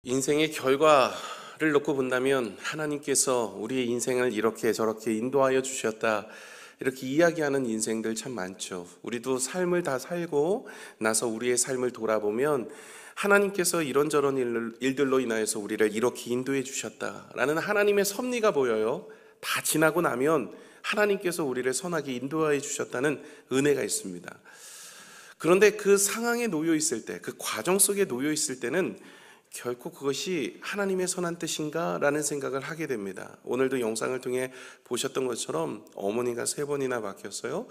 인생의 결과를 놓고 본다면 하나님께서 우리의 인생을 이렇게 저렇게 인도하여 주셨다, 이렇게 이야기하는 인생들 참 많죠. 우리도 삶을 다 살고 나서 우리의 삶을 돌아보면 하나님께서 이런저런 일들로 인하여서 우리를 이렇게 인도해 주셨다라는 하나님의 섭리가 보여요. 다 지나고 나면 하나님께서 우리를 선하게 인도하여 주셨다는 은혜가 있습니다. 그런데 그 상황에 놓여 있을 때, 그 과정 속에 놓여 있을 때는 결코 그것이 하나님의 선한 뜻인가? 라는 생각을 하게 됩니다. 오늘도 영상을 통해 보셨던 것처럼 어머니가 3번이나 바뀌었어요.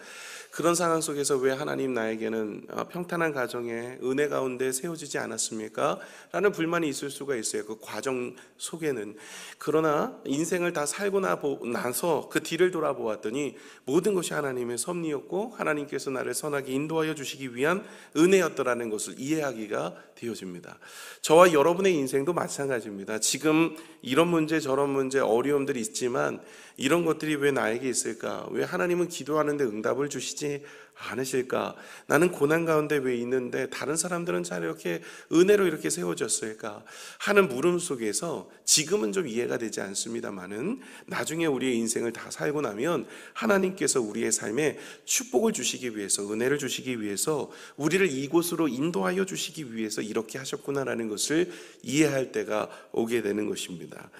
그런 상황 속에서 왜 하나님 나에게는 평탄한 가정에 은혜 가운데 세워지지 않았습니까? 라는 불만이 있을 수가 있어요. 그 과정 속에는. 그러나 인생을 다 살고 나서 그 뒤를 돌아보았더니 모든 것이 하나님의 섭리였고 하나님께서 나를 선하게 인도하여 주시기 위한 은혜였더라는 것을 이해하기가 되어집니다. 저와 여러분의 인생도 마찬가지입니다. 지금 이런 문제 저런 문제 어려움들이 있지만 이런 것들이 왜 나에게 있을까? 왜 하나님은 기도하는데 응답을 주시지 않으실까? 나는 고난 가운데 왜 있는데 다른 사람들은 잘 이렇게 은혜로 이렇게 세워졌을까? 하는 물음 속에서 지금은 좀 이해가 되지 않습니다만은 나중에 우리의 인생을 다 살고 나면 하나님께서 우리의 삶에 축복을 주시기 위해서, 은혜를 주시기 위해서, 우리를 이곳으로 인도하여 주시기 위해서 이렇게 하셨구나라는 것을 이해할 때가 오게 되는 것입니다.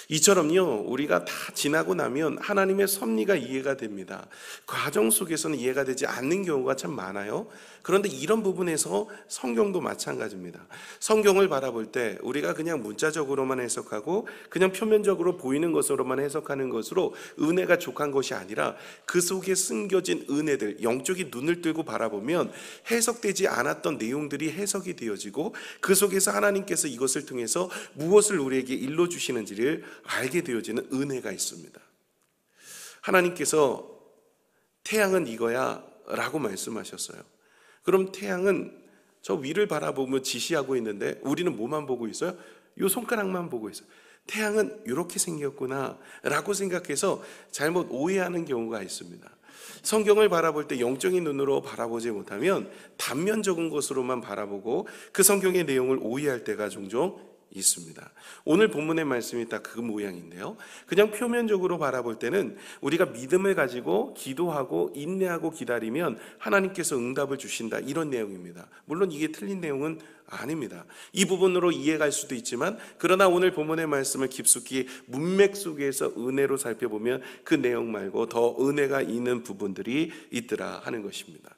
이처럼요, 우리가 다 지나고 나면 하나님의 섭리가 이해가 됩니다. 과정 속에서는 이해가 되지 않는 경우가 참 많아요. 그런데 이런 부분에서 성경도 마찬가지입니다. 성경을 바라볼 때 우리가 그냥 문자적으로만 해석하고 그냥 표면적으로 보이는 것으로만 해석하는 것으로 은혜가 족한 것이 아니라 그 속에 숨겨진 은혜들, 영적인 눈을 뜨고 바라보면 해석되지 않았던 내용들이 해석이 되어지고 그 속에서 하나님께서 이것을 통해서 무엇을 우리에게 일러주시는지를 알게 되어지는 은혜가 있습니다. 하나님께서 태양은 이거야 라고 말씀하셨어요. 그럼 태양은 저 위를 바라보며 지시하고 있는데 우리는 뭐만 보고 있어요? 이 손가락만 보고 있어요. 태양은 이렇게 생겼구나 라고 생각해서 잘못 오해하는 경우가 있습니다. 성경을 바라볼 때 영적인 눈으로 바라보지 못하면 단면적인 것으로만 바라보고 그 성경의 내용을 오해할 때가 종종 있습니다. 오늘 본문의 말씀이 딱 그 모양인데요. 그냥 표면적으로 바라볼 때는 우리가 믿음을 가지고 기도하고 인내하고 기다리면 하나님께서 응답을 주신다, 이런 내용입니다. 물론 이게 틀린 내용은 아닙니다. 이 부분으로 이해갈 수도 있지만 그러나 오늘 본문의 말씀을 깊숙이 문맥 속에서 은혜로 살펴보면 그 내용 말고 더 은혜가 있는 부분들이 있더라 하는 것입니다.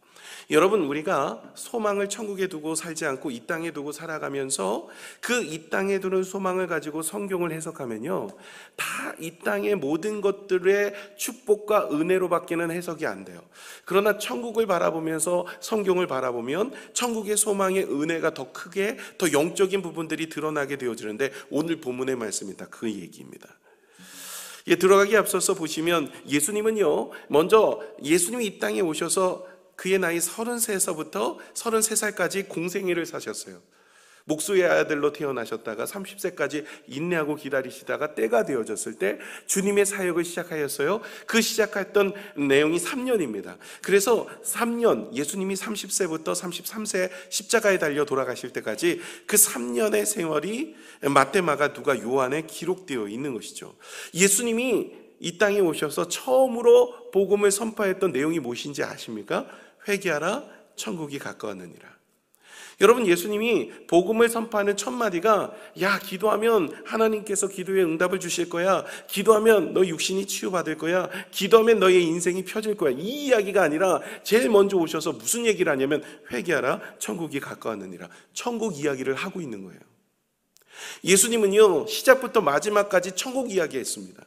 여러분, 우리가 소망을 천국에 두고 살지 않고 이 땅에 두고 살아가면서 그 이 땅에 두는 소망을 가지고 성경을 해석하면요, 다 이 땅의 모든 것들의 축복과 은혜로 밖에는 해석이 안 돼요. 그러나 천국을 바라보면서 성경을 바라보면 천국의 소망의 은혜가 더 크게, 더 영적인 부분들이 드러나게 되어지는데 오늘 본문의 말씀이 다 그 얘기입니다. 들어가기 앞서서 보시면 예수님은요, 먼저 예수님이 이 땅에 오셔서 그의 나이 33세서부터 33살까지 공생애를 사셨어요. 목수의 아들로 태어나셨다가 30세까지 인내하고 기다리시다가 때가 되어졌을 때 주님의 사역을 시작하였어요. 그 시작했던 내용이 3년입니다. 그래서 3년, 예수님이 30세부터 33세 십자가에 달려 돌아가실 때까지 그 3년의 생활이 마태, 마가, 누가, 요한에 기록되어 있는 것이죠. 예수님이 이 땅에 오셔서 처음으로 복음을 선포했던 내용이 무엇인지 아십니까? 회개하라, 천국이 가까웠느니라. 여러분, 예수님이 복음을 선포하는 첫 마디가 야, 기도하면 하나님께서 기도에 응답을 주실 거야, 기도하면 너 육신이 치유받을 거야, 기도하면 너의 인생이 펴질 거야, 이 이야기가 아니라 제일 먼저 오셔서 무슨 얘기를 하냐면 회개하라, 천국이 가까웠느니라. 천국 이야기를 하고 있는 거예요. 예수님은요, 시작부터 마지막까지 천국 이야기했습니다.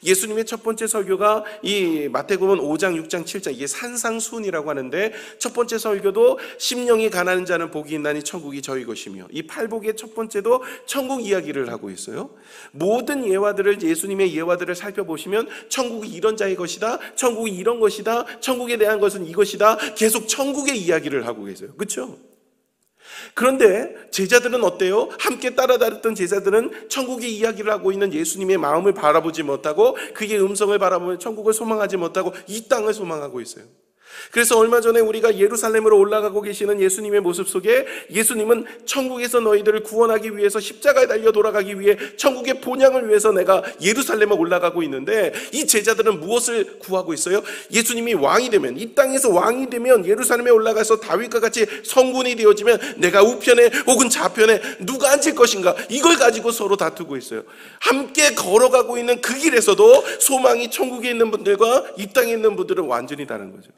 예수님의 첫 번째 설교가 이 마태복음 5장, 6장, 7장, 이게 산상수훈이라고 하는데 첫 번째 설교도 심령이 가난한 자는 복이 있나니 천국이 저희 것이며, 이 팔복의 첫 번째도 천국 이야기를 하고 있어요. 모든 예화들을, 예수님의 예화들을 살펴보시면 천국이 이런 자의 것이다, 천국이 이런 것이다, 천국에 대한 것은 이것이다, 계속 천국의 이야기를 하고 계세요. 그렇죠? 그런데 제자들은 어때요? 함께 따라다녔던 제자들은 천국의 이야기를 하고 있는 예수님의 마음을 바라보지 못하고 그의 음성을 바라보며 천국을 소망하지 못하고 이 땅을 소망하고 있어요. 그래서 얼마 전에 우리가 예루살렘으로 올라가고 계시는 예수님의 모습 속에 예수님은 천국에서 너희들을 구원하기 위해서 십자가에 달려 돌아가기 위해 천국의 본향을 위해서 내가 예루살렘에 올라가고 있는데, 이 제자들은 무엇을 구하고 있어요? 예수님이 왕이 되면, 이 땅에서 왕이 되면 예루살렘에 올라가서 다윗과 같이 성군이 되어지면 내가 우편에 혹은 좌편에 누가 앉을 것인가, 이걸 가지고 서로 다투고 있어요. 함께 걸어가고 있는 그 길에서도 소망이 천국에 있는 분들과 이 땅에 있는 분들은 완전히 다른 거죠.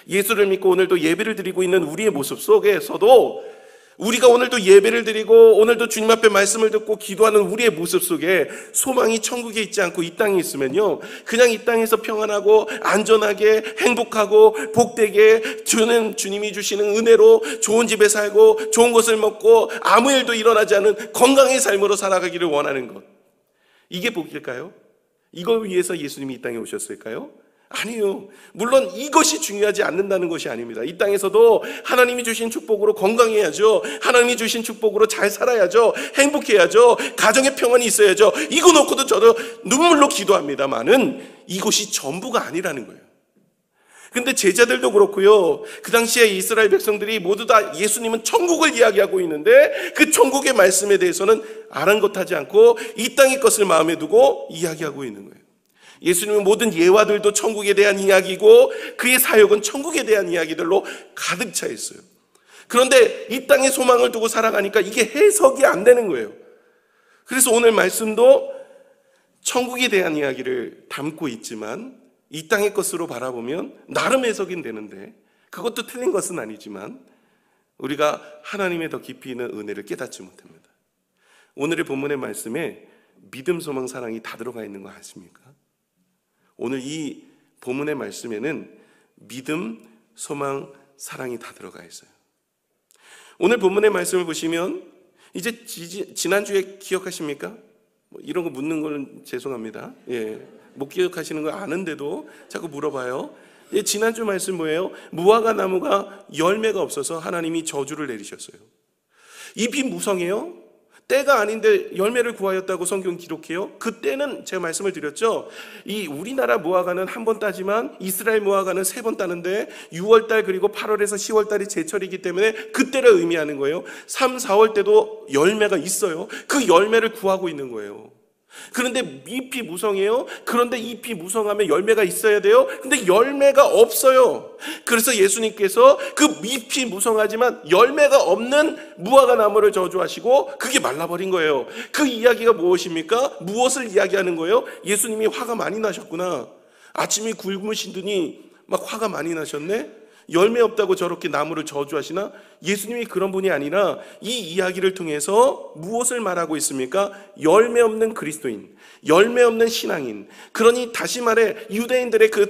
예수를 믿고 오늘도 예배를 드리고 있는 우리의 모습 속에서도, 우리가 오늘도 예배를 드리고 오늘도 주님 앞에 말씀을 듣고 기도하는 우리의 모습 속에 소망이 천국에 있지 않고 이 땅에 있으면요, 그냥 이 땅에서 평안하고 안전하게 행복하고 복되게 주님이 주시는 은혜로 좋은 집에 살고 좋은 것을 먹고 아무 일도 일어나지 않은 건강의 삶으로 살아가기를 원하는 것, 이게 복일까요? 이걸 위해서 예수님이 이 땅에 오셨을까요? 아니요. 물론 이것이 중요하지 않는다는 것이 아닙니다. 이 땅에서도 하나님이 주신 축복으로 건강해야죠. 하나님이 주신 축복으로 잘 살아야죠. 행복해야죠. 가정의 평안이 있어야죠. 이거 놓고도 저도 눈물로 기도합니다만은 이것이 전부가 아니라는 거예요. 근데 제자들도 그렇고요, 그 당시에 이스라엘 백성들이 모두 다 예수님은 천국을 이야기하고 있는데 그 천국의 말씀에 대해서는 아랑곳하지 않고 이 땅의 것을 마음에 두고 이야기하고 있는 거예요. 예수님은 모든 예화들도 천국에 대한 이야기고 그의 사역은 천국에 대한 이야기들로 가득 차 있어요. 그런데 이 땅의 소망을 두고 살아가니까 이게 해석이 안 되는 거예요. 그래서 오늘 말씀도 천국에 대한 이야기를 담고 있지만 이 땅의 것으로 바라보면 나름 해석이 되는데, 그것도 틀린 것은 아니지만 우리가 하나님의 더 깊이 있는 은혜를 깨닫지 못합니다. 오늘의 본문의 말씀에 믿음, 소망, 사랑이 다 들어가 있는 거 아십니까? 오늘 이 본문의 말씀에는 믿음, 소망, 사랑이 다 들어가 있어요. 오늘 본문의 말씀을 보시면 이제 지난주에 기억하십니까? 이런 거 묻는 건 죄송합니다. 못 기억하시는 거 아는데도 자꾸 물어봐요. 지난주 말씀 뭐예요? 무화과 나무가 열매가 없어서 하나님이 저주를 내리셨어요. 잎이 무성해요. 때가 아닌데 열매를 구하였다고 성경 기록해요. 그때는 제가 말씀을 드렸죠. 이 우리나라 무화과는 한 번 따지만 이스라엘 무화과는 3번 따는데 6월달 그리고 8월에서 10월달이 제철이기 때문에 그때를 의미하는 거예요. 3, 4월 때도 열매가 있어요. 그 열매를 구하고 있는 거예요. 그런데 잎이 무성해요. 그런데 잎이 무성하면 열매가 있어야 돼요. 근데 열매가 없어요. 그래서 예수님께서 그 잎이 무성하지만 열매가 없는 무화과 나무를 저주하시고 그게 말라버린 거예요. 그 이야기가 무엇입니까? 무엇을 이야기하는 거예요? 예수님이 화가 많이 나셨구나. 아침에 굶으시더니 막 화가 많이 나셨네. 열매 없다고 저렇게 나무를 저주하시나? 예수님이 그런 분이 아니라 이 이야기를 통해서 무엇을 말하고 있습니까? 열매 없는 그리스도인, 열매 없는 신앙인. 그러니 다시 말해 유대인들의 그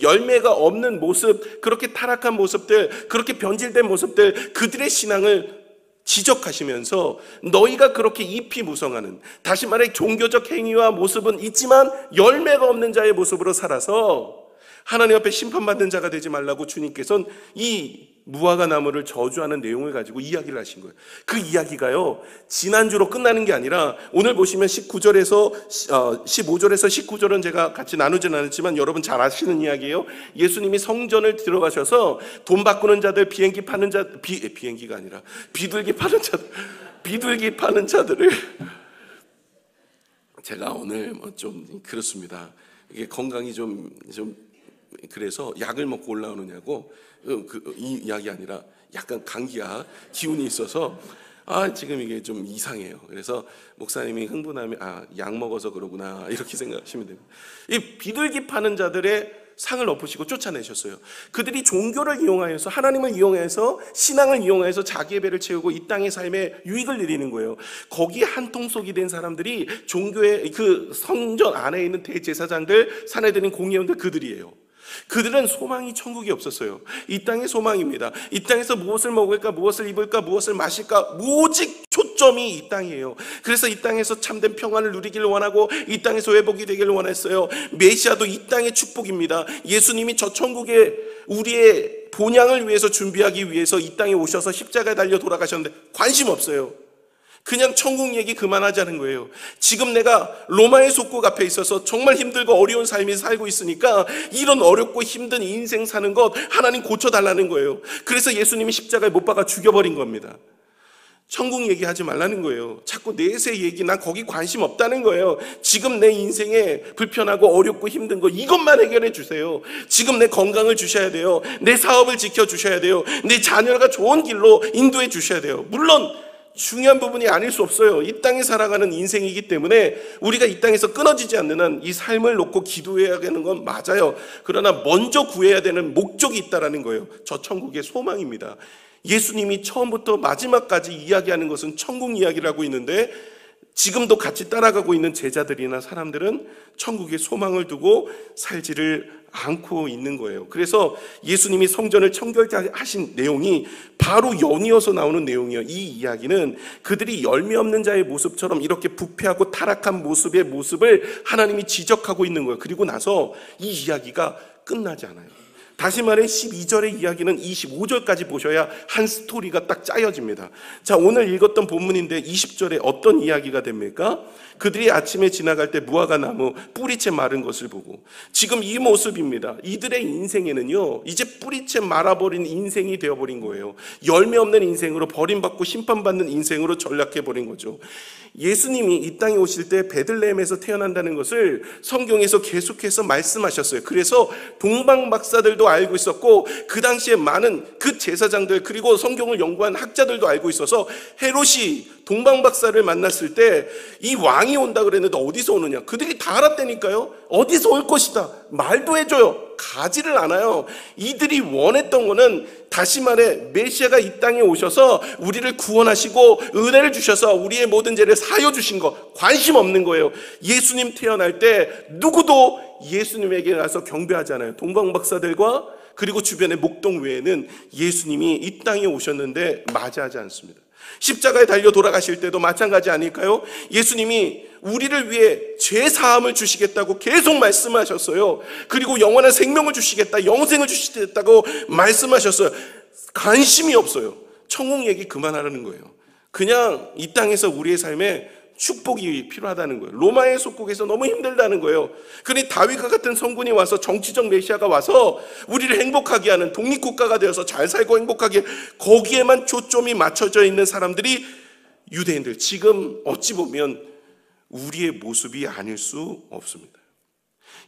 열매가 없는 모습, 그렇게 타락한 모습들, 그렇게 변질된 모습들, 그들의 신앙을 지적하시면서 너희가 그렇게 잎이 무성하는, 다시 말해 종교적 행위와 모습은 있지만 열매가 없는 자의 모습으로 살아서 하나님 앞에 심판받는 자가 되지 말라고 주님께서는 이 무화과 나무를 저주하는 내용을 가지고 이야기를 하신 거예요. 그 이야기가요, 지난주로 끝나는 게 아니라 오늘 보시면 15절에서 19절은 제가 같이 나누진 않았지만 여러분 잘 아시는 이야기예요. 예수님이 성전을 들어가셔서 돈 바꾸는 자들, 비행기 파는 자, 비행기가 아니라 비둘기 파는 자들을 제가 오늘 좀 그렇습니다. 이게 건강이 좀 그래서 약을 먹고 올라오느냐고, 이 이야기 아니라 약간 감기야, 기운이 있어서 지금 이게 좀 이상해요. 그래서 목사님이 흥분하면 약 먹어서 그러구나 이렇게 생각하시면 됩니다. 이 비둘기 파는 자들의 상을 엎으시고 쫓아내셨어요. 그들이 종교를 이용하여서, 하나님을 이용해서, 신앙을 이용해서 자기의 배를 채우고 이 땅의 삶에 유익을 누리는 거예요. 거기에 한통속이 된 사람들이 종교의 그 성전 안에 있는 대제사장들, 사내들인 공회원들, 그들이에요. 그들은 소망이 천국이 없었어요. 이 땅의 소망입니다. 이 땅에서 무엇을 먹을까, 무엇을 입을까, 무엇을 마실까, 오직 초점이 이 땅이에요. 그래서 이 땅에서 참된 평안을 누리기를 원하고 이 땅에서 회복이 되기를 원했어요. 메시아도 이 땅의 축복입니다. 예수님이 저 천국에 우리의 본향을 위해서 준비하기 위해서 이 땅에 오셔서 십자가에 달려 돌아가셨는데 관심 없어요. 그냥 천국 얘기 그만하자는 거예요. 지금 내가 로마의 속국 앞에 있어서 정말 힘들고 어려운 삶이 살고 있으니까 이런 어렵고 힘든 인생 사는 것 하나님 고쳐달라는 거예요. 그래서 예수님이 십자가에 못 박아 죽여버린 겁니다. 천국 얘기하지 말라는 거예요. 자꾸 내세 얘기, 난 거기 관심 없다는 거예요. 지금 내 인생에 불편하고 어렵고 힘든 거 이것만 해결해 주세요. 지금 내 건강을 주셔야 돼요. 내 사업을 지켜주셔야 돼요. 내 자녀가 좋은 길로 인도해 주셔야 돼요. 물론 중요한 부분이 아닐 수 없어요. 이 땅에 살아가는 인생이기 때문에 우리가 이 땅에서 끊어지지 않는 한 이 삶을 놓고 기도해야 되는 건 맞아요. 그러나 먼저 구해야 되는 목적이 있다는 거예요. 저 천국의 소망입니다. 예수님이 처음부터 마지막까지 이야기하는 것은 천국 이야기를 하고 있는데 지금도 같이 따라가고 있는 제자들이나 사람들은 천국의 소망을 두고 살지를 않고 있는 거예요. 그래서 예수님이 성전을 청결하신 내용이 바로 연이어서 나오는 내용이에요. 이 이야기는 그들이 열매 없는 자의 모습처럼 이렇게 부패하고 타락한 모습을 하나님이 지적하고 있는 거예요. 그리고 나서 이 이야기가 끝나지 않아요. 다시 말해 12절의 이야기는 25절까지 보셔야 한 스토리가 딱 짜여집니다. 자, 오늘 읽었던 본문인데 20절에 어떤 이야기가 됩니까? 그들이 아침에 지나갈 때 무화과 나무 뿌리채 마른 것을 보고 지금 이 모습입니다. 이들의 인생에는요 이제 뿌리채 말아버린 인생이 되어버린 거예요. 열매 없는 인생으로 버림받고 심판받는 인생으로 전락해버린 거죠. 예수님이 이 땅에 오실 때 베들레헴에서 태어난다는 것을 성경에서 계속해서 말씀하셨어요. 그래서 동방 박사들도 알고 있었고 그 당시에 많은 그 제사장들 그리고 성경을 연구한 학자들도 알고 있어서 헤롯이 동방 박사를 만났을 때 이 왕이 온다 그랬는데 어디서 오느냐? 그들이 다 알았다니까요. 어디서 올 것이다. 말도 해줘요. 가지를 않아요. 이들이 원했던 거는 다시 말해 메시아가 이 땅에 오셔서 우리를 구원하시고 은혜를 주셔서 우리의 모든 죄를 사여 주신 거 관심 없는 거예요. 예수님 태어날 때 누구도 예수님에게 가서 경배하잖아요. 동방 박사들과 그리고 주변의 목동 외에는 예수님이 이 땅에 오셨는데 맞이하지 않습니다. 십자가에 달려 돌아가실 때도 마찬가지 아닐까요? 예수님이 우리를 위해 죄 사함을 주시겠다고 계속 말씀하셨어요. 그리고 영원한 생명을 주시겠다, 영생을 주시겠다고 말씀하셨어요. 관심이 없어요. 천국 얘기 그만하라는 거예요. 그냥 이 땅에서 우리의 삶에 축복이 필요하다는 거예요. 로마의 속국에서 너무 힘들다는 거예요. 그러니 다윗과 같은 성군이 와서 정치적 메시아가 와서 우리를 행복하게 하는 독립국가가 되어서 잘 살고 행복하게 거기에만 초점이 맞춰져 있는 사람들이 유대인들. 지금 어찌 보면 우리의 모습이 아닐 수 없습니다.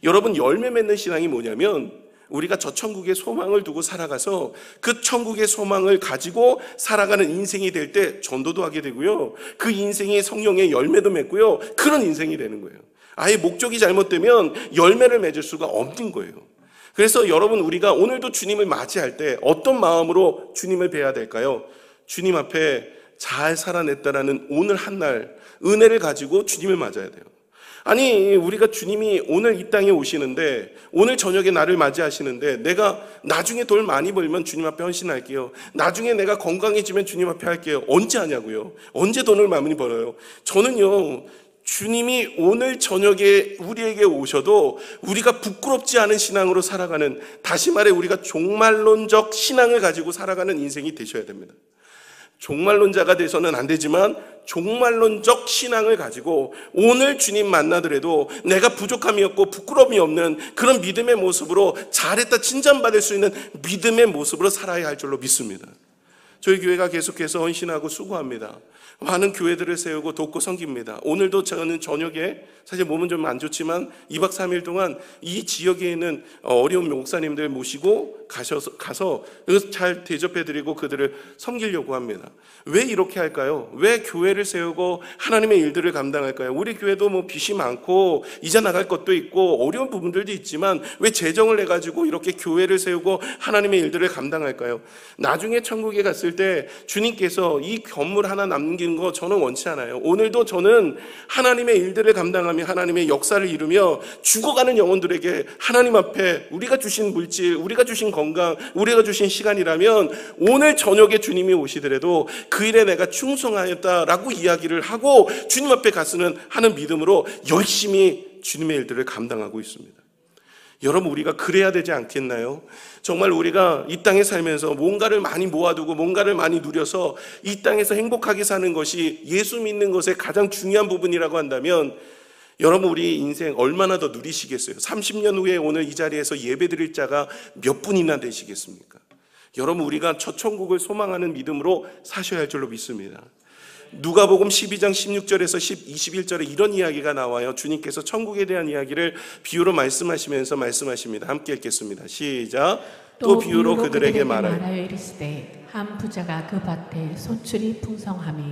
여러분 열매 맺는 신앙이 뭐냐면 우리가 저 천국의 소망을 두고 살아가서 그 천국의 소망을 가지고 살아가는 인생이 될 때 전도도 하게 되고요. 그 인생이 성령의 열매도 맺고요. 그런 인생이 되는 거예요. 아예 목적이 잘못되면 열매를 맺을 수가 없는 거예요. 그래서 여러분 우리가 오늘도 주님을 맞이할 때 어떤 마음으로 주님을 뵈야 될까요? 주님 앞에 잘 살아냈다라는 오늘 한날 은혜를 가지고 주님을 맞아야 돼요. 아니 우리가 주님이 오늘 이 땅에 오시는데 오늘 저녁에 나를 맞이하시는데 내가 나중에 돈 많이 벌면 주님 앞에 헌신할게요. 나중에 내가 건강해지면 주님 앞에 할게요. 언제 하냐고요? 언제 돈을 많이 벌어요? 저는요 주님이 오늘 저녁에 우리에게 오셔도 우리가 부끄럽지 않은 신앙으로 살아가는 다시 말해 우리가 종말론적 신앙을 가지고 살아가는 인생이 되셔야 됩니다. 종말론자가 돼서는 안 되지만 종말론적 신앙을 가지고 오늘 주님 만나더라도 내가 부족함이 없고 부끄러움이 없는 그런 믿음의 모습으로 잘했다 칭찬받을 수 있는 믿음의 모습으로 살아야 할 줄로 믿습니다. 저희 교회가 계속해서 헌신하고 수고합니다. 많은 교회들을 세우고 돕고 섬깁니다. 오늘도 저는 저녁에 사실 몸은 좀 안 좋지만 2박 3일 동안 이 지역에 있는 어려운 목사님들 모시고 가서 잘 대접해드리고 그들을 섬기려고 합니다. 왜 이렇게 할까요? 왜 교회를 세우고 하나님의 일들을 감당할까요? 우리 교회도 뭐 빚이 많고 이자 나갈 것도 있고 어려운 부분들도 있지만 왜 재정을 내가지고 이렇게 교회를 세우고 하나님의 일들을 감당할까요? 나중에 천국에 갔을 때 주님께서 이 건물 하나 남기는 거 저는 원치 않아요. 오늘도 저는 하나님의 일들을 감당하며 하나님의 역사를 이루며 죽어가는 영혼들에게 하나님 앞에 우리가 주신 물질, 우리가 주신 건강, 우리가 주신 시간이라면 오늘 저녁에 주님이 오시더라도 그 일에 내가 충성하였다라고 이야기를 하고 주님 앞에 가서는 하는 믿음으로 열심히 주님의 일들을 감당하고 있습니다. 여러분, 우리가 그래야 되지 않겠나요? 정말 우리가 이 땅에 살면서 뭔가를 많이 모아두고 뭔가를 많이 누려서 이 땅에서 행복하게 사는 것이 예수 믿는 것의 가장 중요한 부분이라고 한다면, 여러분, 우리 인생 얼마나 더 누리시겠어요? 30년 후에 오늘 이 자리에서 예배드릴 자가 몇 분이나 되시겠습니까? 여러분, 우리가 첫 천국을 소망하는 믿음으로 사셔야 할 줄로 믿습니다. 누가복음 12장 16절에서 21절에 이런 이야기가 나와요. 주님께서 천국에 대한 이야기를 비유로 말씀하시면서 말씀하십니다. 함께 읽겠습니다. 시작. 또 비유로 그들에게 말하여 이르시되 한 부자가 그 밭에 소출이 풍성하매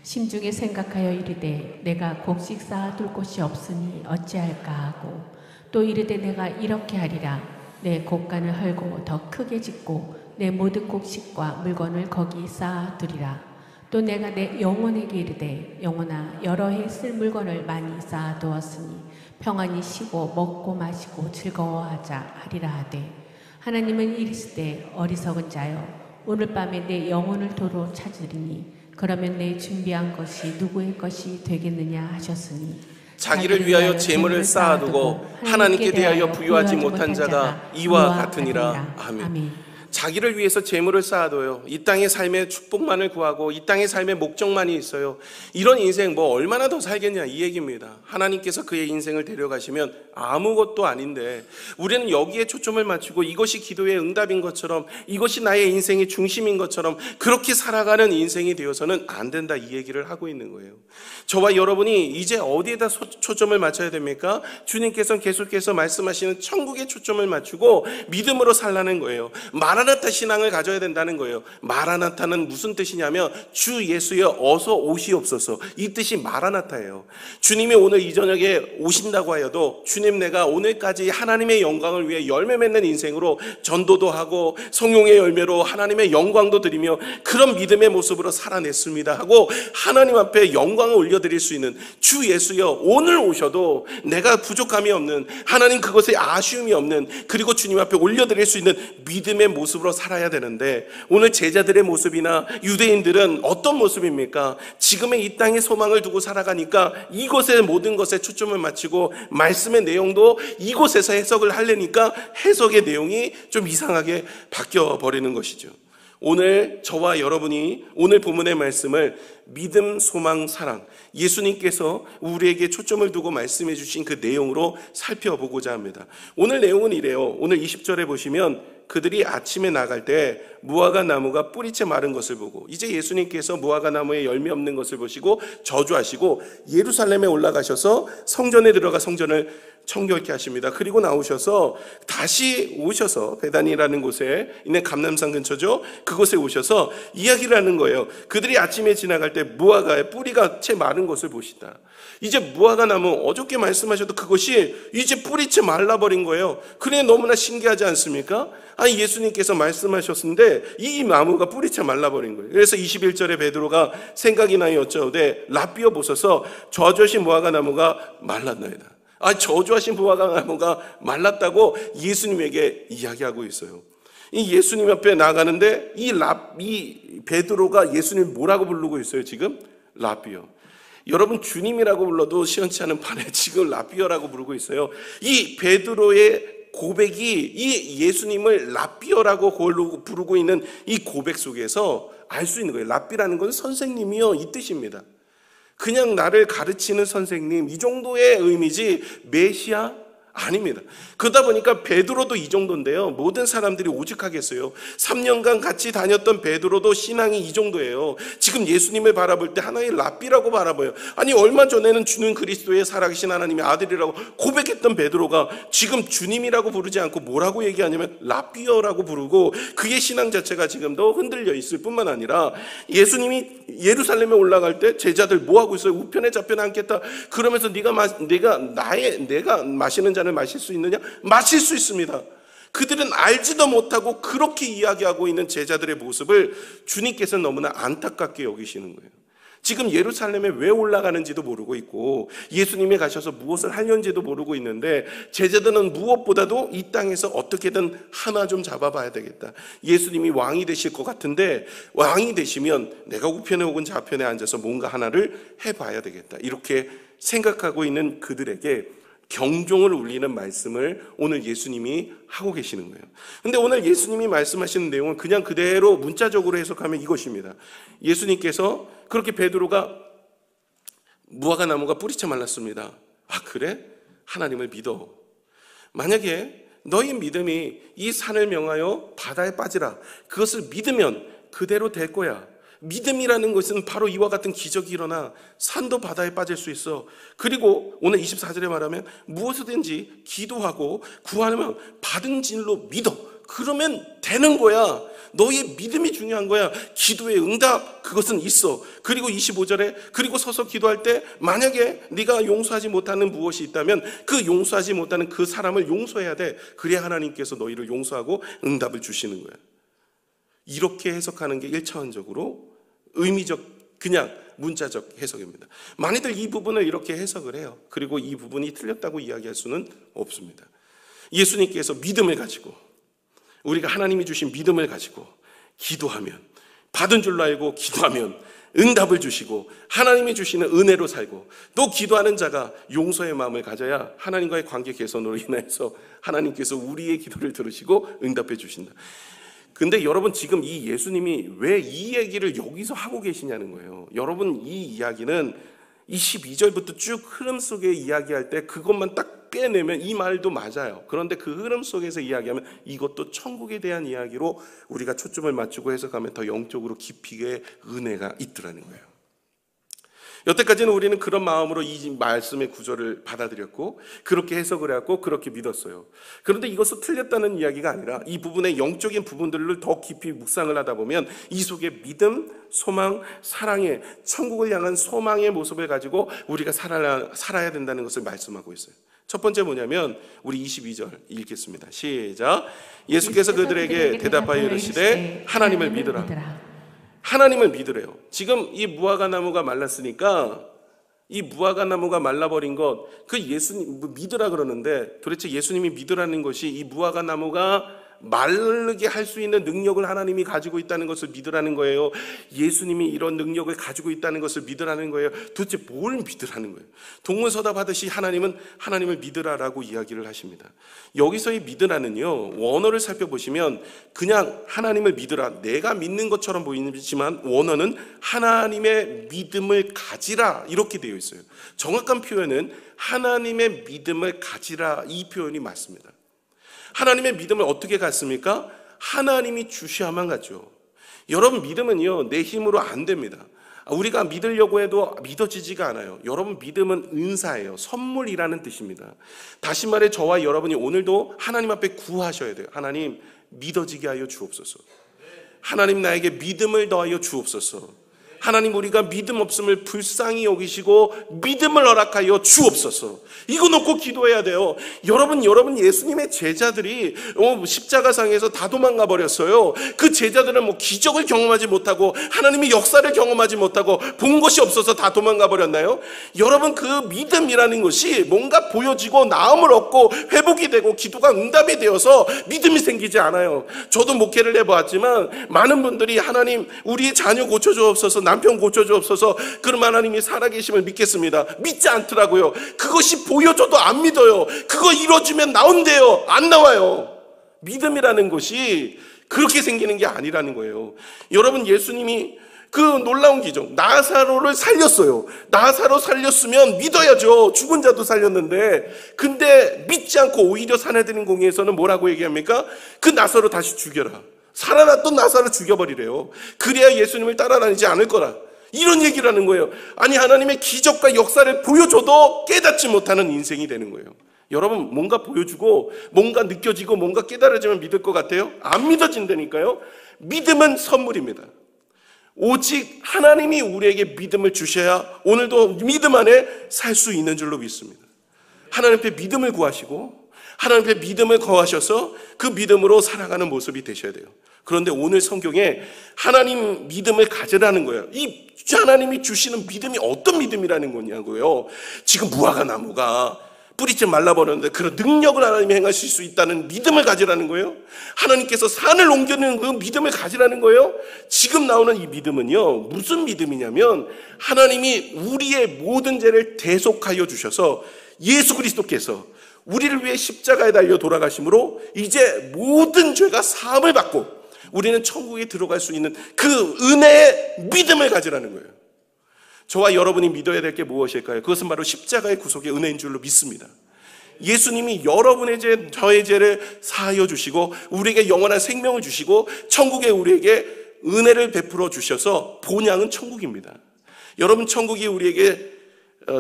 심중에 생각하여 이르되 내가 곡식 쌓아둘 곳이 없으니 어찌할까 하고, 또 이르되 내가 이렇게 하리라. 내 곡간을 헐고 더 크게 짓고 내 모든 곡식과 물건을 거기 쌓아두리라. 또 내가 내 영혼에게 이르되 영혼아, 여러 해 쓸 물건을 많이 쌓아두었으니 평안히 쉬고 먹고 마시고 즐거워하자 하리라 하되, 하나님은 이르시되 어리석은 자여, 오늘 밤에 내 영혼을 도로 찾으리니 그러면 내 준비한 것이 누구의 것이 되겠느냐 하셨으니, 자기를 위하여 재물을 쌓아두고 하나님께 대하여 부유하지 못한 자가 이와 같으니라. 아멘. 자기를 위해서 재물을 쌓아둬요. 이 땅의 삶의 축복만을 구하고 이 땅의 삶의 목적만이 있어요. 이런 인생 뭐 얼마나 더 살겠냐, 이 얘기입니다. 하나님께서 그의 인생을 데려가시면 아무것도 아닌데 우리는 여기에 초점을 맞추고 이것이 기도의 응답인 것처럼, 이것이 나의 인생의 중심인 것처럼 그렇게 살아가는 인생이 되어서는 안 된다, 이 얘기를 하고 있는 거예요. 저와 여러분이 이제 어디에다 초점을 맞춰야 됩니까? 주님께서는 계속해서 말씀하시는 천국에 초점을 맞추고 믿음으로 살라는 거예요. 마라나타 신앙을 가져야 된다는 거예요. 마라나타는 무슨 뜻이냐면 주 예수여 어서 오시옵소서, 이 뜻이 마라나타예요. 주님이 오늘 이 저녁에 오신다고 하여도, 주님 내가 오늘까지 하나님의 영광을 위해 열매 맺는 인생으로 전도도 하고 성령의 열매로 하나님의 영광도 드리며 그런 믿음의 모습으로 살아냈습니다 하고 하나님 앞에 영광을 올려드릴 수 있는 주 예수여 오늘 오셔도 내가 부족함이 없는, 하나님 그것에 아쉬움이 없는, 그리고 주님 앞에 올려드릴 수 있는 믿음의 모습으로 살아야 되는데, 오늘 제자들의 모습이나 유대인들은 어떤 모습입니까? 지금의 이 땅의 소망을 두고 살아가니까 이곳의 모든 것에 초점을 맞추고 말씀의 내용도 이곳에서 해석을 하려니까 해석의 내용이 좀 이상하게 바뀌어 버리는 것이죠. 오늘 저와 여러분이 오늘 본문의 말씀을 믿음, 소망, 사랑, 예수님께서 우리에게 초점을 두고 말씀해 주신 그 내용으로 살펴보고자 합니다. 오늘 내용은 이래요. 오늘 20절에 보시면 그들이 아침에 나갈 때 무화과 나무가 뿌리채 마른 것을 보고, 이제 예수님께서 무화과 나무에 열매 없는 것을 보시고 저주하시고 예루살렘에 올라가셔서 성전에 들어가 성전을 청결케 하십니다. 그리고 나오셔서 다시 오셔서 베다니라는 곳에 있는 감람산 근처죠. 그곳에 오셔서 이야기를 하는 거예요. 그들이 아침에 지나갈 때 무화과의 뿌리가 채 마른 것을 보시다. 이제 무화과 나무, 어저께 말씀하셔도 그것이 이제 뿌리채 말라버린 거예요. 그래, 너무나 신기하지 않습니까? 아니, 예수님께서 말씀하셨는데 이 나무가 뿌리채 말라버린 거예요. 그래서 21절에 베드로가 생각이 나여 여쭤오되 라삐어 보소서, 저주하신 무화과 나무가 말랐나이다. 저주하신 무화과 나무가 말랐다고 예수님에게 이야기하고 있어요. 이 예수님 앞에 나가는데 이 베드로가 예수님 뭐라고 부르고 있어요? 지금 라삐어. 여러분, 주님이라고 불러도 시원치 않은 판에 지금 라삐어라고 부르고 있어요. 이 베드로의 고백이 이 예수님을 라삐어라고 부르고 있는 이 고백 속에서 알 수 있는 거예요. 라삐라는 건 선생님이요, 이 뜻입니다. 그냥 나를 가르치는 선생님, 이 정도의 의미지 메시아 아닙니다. 그러다 보니까 베드로도 이 정도인데요, 모든 사람들이 오직하겠어요? 3년간 같이 다녔던 베드로도 신앙이 이 정도예요. 지금 예수님을 바라볼 때 하나의 랍비라고 바라봐요. 아니, 얼마 전에는 주는 그리스도의 살아계신 하나님의 아들이라고 고백했던 베드로가 지금 주님이라고 부르지 않고 뭐라고 얘기하냐면 랍비어라고 부르고, 그의 신앙 자체가 지금도 흔들려 있을 뿐만 아니라 예수님이 예루살렘에 올라갈 때 제자들 뭐 하고 있어요? 우편에 잡혀 앉겠다. 그러면서 내가 마시는 잔을 마실 수 있느냐? 마실 수 있습니다. 그들은 알지도 못하고 그렇게 이야기하고 있는 제자들의 모습을 주님께서는 너무나 안타깝게 여기시는 거예요. 지금 예루살렘에 왜 올라가는지도 모르고 있고 예수님이 가셔서 무엇을 하려는지도 모르고 있는데, 제자들은 무엇보다도 이 땅에서 어떻게든 하나 좀 잡아봐야 되겠다. 예수님이 왕이 되실 것 같은데 왕이 되시면 내가 우편에 혹은 좌편에 앉아서 뭔가 하나를 해봐야 되겠다. 이렇게 생각하고 있는 그들에게 경종을 울리는 말씀을 오늘 예수님이 하고 계시는 거예요. 근데 오늘 예수님이 말씀하시는 내용은 그냥 그대로 문자적으로 해석하면 이것입니다. 예수님께서 그렇게 베드로가 무화과 나무가 뿌리채 말랐습니다. 아, 그래? 하나님을 믿어. 만약에 너희 믿음이 이 산을 명하여 바다에 빠지라, 그것을 믿으면 그대로 될 거야. 믿음이라는 것은 바로 이와 같은 기적이 일어나 산도 바다에 빠질 수 있어. 그리고 오늘 24절에 말하면 무엇이든지 기도하고 구하면 받은 줄로 믿어. 그러면 되는 거야. 너의 믿음이 중요한 거야. 기도의 응답, 그것은 있어. 그리고 25절에 그리고 서서 기도할 때 만약에 네가 용서하지 못하는 무엇이 있다면 그 용서하지 못하는 그 사람을 용서해야 돼. 그래야 하나님께서 너희를 용서하고 응답을 주시는 거야. 이렇게 해석하는 게 1차원적으로 의미적, 그냥 문자적 해석입니다. 많이들 이 부분을 이렇게 해석을 해요. 그리고 이 부분이 틀렸다고 이야기할 수는 없습니다. 예수님께서 믿음을 가지고, 우리가 하나님이 주신 믿음을 가지고 기도하면, 받은 줄로 알고 기도하면 응답을 주시고 하나님이 주시는 은혜로 살고, 또 기도하는 자가 용서의 마음을 가져야 하나님과의 관계 개선으로 인해서 하나님께서 우리의 기도를 들으시고 응답해 주신다. 근데 여러분, 지금 이 예수님이 왜 이 얘기를 여기서 하고 계시냐는 거예요. 여러분, 이 이야기는 이 12절부터 쭉 흐름 속에 이야기할 때 그것만 딱 빼내면 이 말도 맞아요. 그런데 그 흐름 속에서 이야기하면 이것도 천국에 대한 이야기로 우리가 초점을 맞추고 해석하면 더 영적으로 깊이게 은혜가 있더라는 거예요. 여태까지는 우리는 그런 마음으로 이 말씀의 구절을 받아들였고 그렇게 해석을 해갖고 그렇게 믿었어요. 그런데 이것은 틀렸다는 이야기가 아니라 이 부분의 영적인 부분들을 더 깊이 묵상을 하다 보면 이 속에 믿음, 소망, 사랑의, 천국을 향한 소망의 모습을 가지고 우리가 살아야 된다는 것을 말씀하고 있어요. 첫 번째 뭐냐면 우리 22절 읽겠습니다. 시작. 예수께서 그들에게 대답하여 이르시되 하나님을 믿으라. 하나님을 믿으래요. 지금 이 무화과 나무가 말랐으니까 이 무화과 나무가 말라버린 것, 그 예수님 믿으라 그러는데 도대체 예수님이 믿으라는 것이 이 무화과 나무가 마르게 할 수 있는 능력을 하나님이 가지고 있다는 것을 믿으라는 거예요? 예수님이 이런 능력을 가지고 있다는 것을 믿으라는 거예요? 도대체 뭘 믿으라는 거예요? 동문서답하듯이 하나님은 하나님을 믿으라라고 이야기를 하십니다. 여기서의 믿으라는요, 원어를 살펴보시면 그냥 하나님을 믿으라, 내가 믿는 것처럼 보이지만 원어는 하나님의 믿음을 가지라 이렇게 되어 있어요. 정확한 표현은 하나님의 믿음을 가지라, 이 표현이 맞습니다. 하나님의 믿음을 어떻게 갖습니까? 하나님이 주셔야만 갖죠. 여러분, 믿음은요, 내 힘으로 안 됩니다. 우리가 믿으려고 해도 믿어지지가 않아요. 여러분, 믿음은 은사예요. 선물이라는 뜻입니다. 다시 말해 저와 여러분이 오늘도 하나님 앞에 구하셔야 돼요. 하나님, 믿어지게 하여 주옵소서. 하나님, 나에게 믿음을 더하여 주옵소서. 하나님, 우리가 믿음 없음을 불쌍히 여기시고 믿음을 허락하여 주옵소서. 이거 놓고 기도해야 돼요. 여러분 예수님의 제자들이 십자가상에서 다 도망가 버렸어요. 그 제자들은 기적을 경험하지 못하고 하나님의 역사를 경험하지 못하고 본 것이 없어서 다 도망가 버렸나요? 여러분, 그 믿음이라는 것이 뭔가 보여지고 나음을 얻고 회복이 되고 기도가 응답이 되어서 믿음이 생기지 않아요. 저도 목회를 해보았지만 많은 분들이 하나님, 우리의 자녀 고쳐주옵소서, 남편 고쳐주옵소서, 그럼 하나님이 살아계심을 믿겠습니다. 믿지 않더라고요. 그것이 보여줘도 안 믿어요. 그거 이루어지면 나온대요. 안 나와요. 믿음이라는 것이 그렇게 생기는 게 아니라는 거예요. 여러분, 예수님이 그 놀라운 기적, 나사로를 살렸어요. 나사로 살렸으면 믿어야죠. 죽은 자도 살렸는데. 근데 믿지 않고 오히려 사내들인 공의에서는 뭐라고 얘기합니까? 그 나사로 다시 죽여라. 살아났던 나사로 죽여버리래요. 그래야 예수님을 따라다니지 않을 거라, 이런 얘기를 하는 거예요. 아니, 하나님의 기적과 역사를 보여줘도 깨닫지 못하는 인생이 되는 거예요. 여러분, 뭔가 보여주고 뭔가 느껴지고 뭔가 깨달아지면 믿을 것 같아요? 안 믿어진다니까요. 믿음은 선물입니다. 오직 하나님이 우리에게 믿음을 주셔야 오늘도 믿음 안에 살 수 있는 줄로 믿습니다. 하나님 앞에 믿음을 구하시고 하나님 앞에 믿음을 거하셔서 그 믿음으로 살아가는 모습이 되셔야 돼요. 그런데 오늘 성경에 하나님 믿음을 가지라는 거예요. 이 하나님이 주시는 믿음이 어떤 믿음이라는 거냐고요. 지금 무화과 나무가 뿌리째 말라버렸는데 그런 능력을 하나님이 행하실 수 있다는 믿음을 가지라는 거예요. 하나님께서 산을 옮겨내는 그 믿음을 가지라는 거예요. 지금 나오는 이 믿음은요, 무슨 믿음이냐면 하나님이 우리의 모든 죄를 대속하여 주셔서 예수 그리스도께서 우리를 위해 십자가에 달려 돌아가심으로 이제 모든 죄가 사함을 받고 우리는 천국에 들어갈 수 있는 그 은혜의 믿음을 가지라는 거예요. 저와 여러분이 믿어야 될 게 무엇일까요? 그것은 바로 십자가의 구속의 은혜인 줄로 믿습니다. 예수님이 여러분의 죄, 저의 죄를 사하여 주시고 우리에게 영원한 생명을 주시고 천국에 우리에게 은혜를 베풀어 주셔서 본향은 천국입니다. 여러분, 천국이 우리에게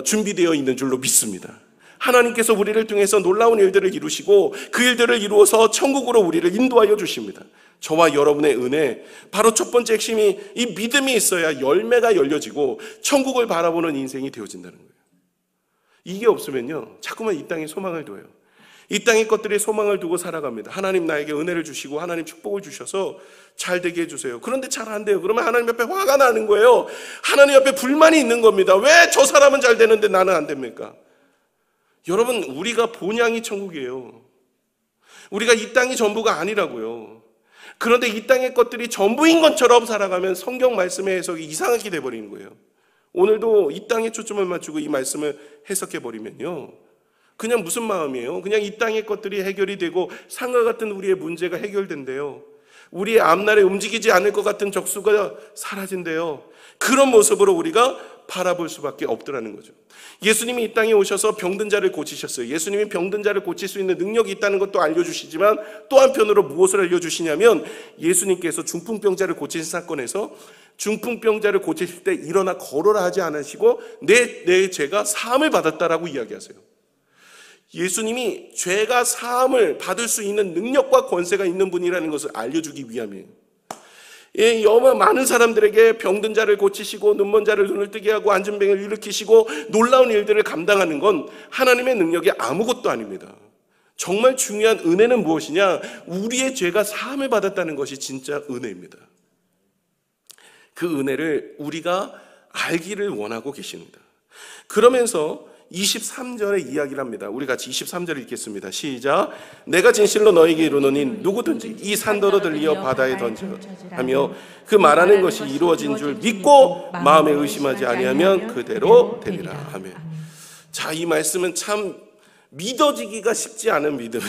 준비되어 있는 줄로 믿습니다. 하나님께서 우리를 통해서 놀라운 일들을 이루시고 그 일들을 이루어서 천국으로 우리를 인도하여 주십니다. 저와 여러분의 은혜, 바로 첫 번째 핵심이 이 믿음이 있어야 열매가 열려지고 천국을 바라보는 인생이 되어진다는 거예요. 이게 없으면요, 자꾸만 이 땅에 소망을 둬요. 이 땅의 것들에 소망을 두고 살아갑니다. 하나님 나에게 은혜를 주시고 하나님 축복을 주셔서 잘 되게 해주세요. 그런데 잘 안 돼요. 그러면 하나님 옆에 화가 나는 거예요. 하나님 옆에 불만이 있는 겁니다. 왜 저 사람은 잘 되는데 나는 안 됩니까? 여러분, 우리가 본향이 천국이에요. 우리가 이 땅이 전부가 아니라고요. 그런데 이 땅의 것들이 전부인 것처럼 살아가면 성경 말씀의 해석이 이상하게 돼버리는 거예요. 오늘도 이 땅에 초점을 맞추고 이 말씀을 해석해버리면요, 그냥 무슨 마음이에요? 그냥 이 땅의 것들이 해결이 되고 상과 같은 우리의 문제가 해결된대요. 우리의 앞날에 움직이지 않을 것 같은 적수가 사라진대요. 그런 모습으로 우리가 바라볼 수밖에 없더라는 거죠. 예수님이 이 땅에 오셔서 병든 자를 고치셨어요. 예수님이 병든 자를 고칠 수 있는 능력이 있다는 것도 알려주시지만 또 한편으로 무엇을 알려주시냐면 예수님께서 중풍병자를 고치신 사건에서 중풍병자를 고치실 때 일어나 걸어라 하지 않으시고 내 죄가 사함을 받았다라고 이야기하세요. 예수님이 죄가 사함을 받을 수 있는 능력과 권세가 있는 분이라는 것을 알려주기 위함이에요. 많은 사람들에게 병든 자를 고치시고 눈먼 자를 눈을 뜨게 하고 앉은 병을 일으키시고 놀라운 일들을 감당하는 건 하나님의 능력이 아무것도 아닙니다. 정말 중요한 은혜는 무엇이냐? 우리의 죄가 사함을 받았다는 것이 진짜 은혜입니다. 그 은혜를 우리가 알기를 원하고 계십니다. 그러면서 23절의 이야기를 합니다. 우리 같이 23절 읽겠습니다. 시작. 내가 진실로 너에게 이르노니 누구든지 이 산더러 들리어 바다에 던져하며 그 말하는 것이 이루어진 줄 믿고 마음에 의심하지 아니하면 그대로 되리라. 아멘. 자, 이 말씀은 참 믿어지기가 쉽지 않은 믿음의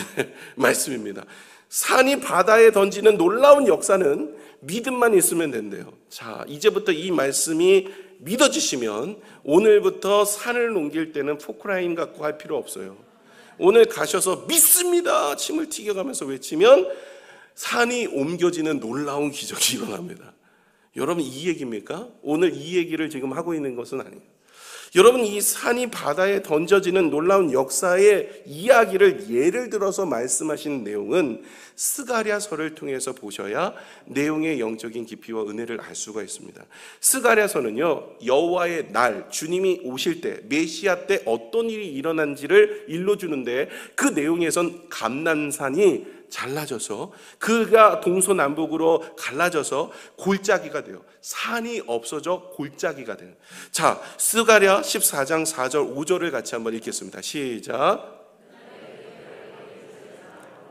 말씀입니다. 산이 바다에 던지는 놀라운 역사는 믿음만 있으면 된대요. 자, 이제부터 이 말씀이 믿어지시면 오늘부터 산을 옮길 때는 포크라인 갖고 할 필요 없어요. 오늘 가셔서 믿습니다 침을 튀겨가면서 외치면 산이 옮겨지는 놀라운 기적이 일어납니다. 여러분, 이 얘기입니까? 오늘 이 얘기를 지금 하고 있는 것은 아니에요. 여러분, 이 산이 바다에 던져지는 놀라운 역사의 이야기를 예를 들어서 말씀하신 내용은 스가랴서를 통해서 보셔야 내용의 영적인 깊이와 은혜를 알 수가 있습니다. 스가랴서는요, 여호와의 날, 주님이 오실 때, 메시아 때 어떤 일이 일어난지를 일러주는데 그 내용에선 감람산이 잘라져서 그가 동서남북으로 갈라져서 골짜기가 돼요. 산이 없어져 골짜기가 돼요. 자, 스가랴 14장 4절 5절을 같이 한번 읽겠습니다. 시작.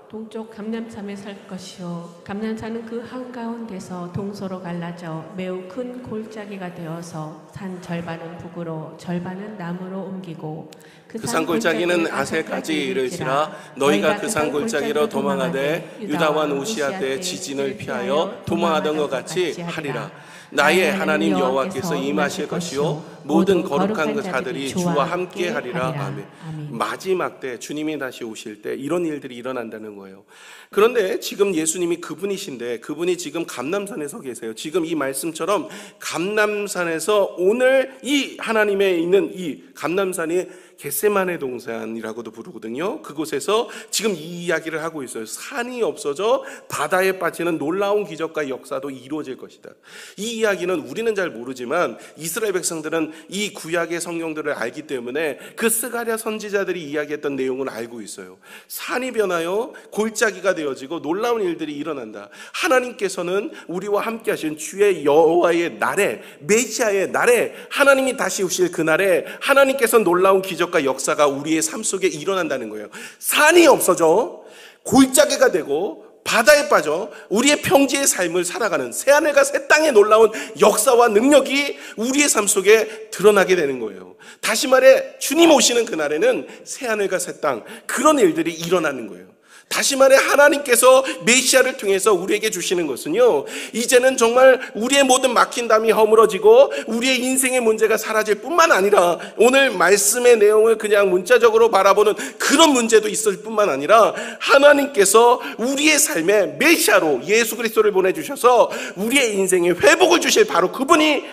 동쪽 감람산에 살 것이요 감람산은 그 한가운데서 동서로 갈라져 매우 큰 골짜기가 되어서 산 절반은 북으로 절반은 남으로 옮기고 그 산 골짜기는 아셀까지 이르시라. 너희가 그 산 골짜기로 도망하되 유다 왕 우시야 때 지진을 피하여 도망하던 것 같이 하리라. 나의 하나님 여호와께서 임하실 것이요 모든 거룩한 자들이 주와 함께 하리라. 아멘. 마지막 때 주님이 다시 오실 때 이런 일들이 일어난다는 거예요. 그런데 지금 예수님이 그분이신데 그분이 지금 감람산에 서 계세요. 지금 이 말씀처럼 감람산에서 오늘 이 하나님의 있는 이 감람산이 겟세마네 동산이라고도 부르거든요. 그곳에서 지금 이 이야기를 하고 있어요. 산이 없어져 바다에 빠지는 놀라운 기적과 역사도 이루어질 것이다. 이 이야기는 우리는 잘 모르지만 이스라엘 백성들은 이 구약의 성경들을 알기 때문에 그 스가랴 선지자들이 이야기했던 내용을 알고 있어요. 산이 변하여 골짜기가 되어지고 놀라운 일들이 일어난다. 하나님께서는 우리와 함께 하신 주의 여호와의 날에, 메시아의 날에, 하나님이 다시 오실 그날에 하나님께서 놀라운 기적과 역사가 우리의 삶 속에 일어난다는 거예요. 산이 없어져 골짜기가 되고 바다에 빠져 우리의 평지의 삶을 살아가는 새하늘과 새 땅의 놀라운 역사와 능력이 우리의 삶 속에 드러나게 되는 거예요. 다시 말해 주님 오시는 그날에는 새하늘과 새 땅, 그런 일들이 일어나는 거예요. 다시 말해 하나님께서 메시아를 통해서 우리에게 주시는 것은요, 이제는 정말 우리의 모든 막힌 담이 허물어지고 우리의 인생의 문제가 사라질 뿐만 아니라, 오늘 말씀의 내용을 그냥 문자적으로 바라보는 그런 문제도 있을 뿐만 아니라, 하나님께서 우리의 삶에 메시아로 예수 그리스도를 보내주셔서 우리의 인생에 회복을 주실 바로 그분이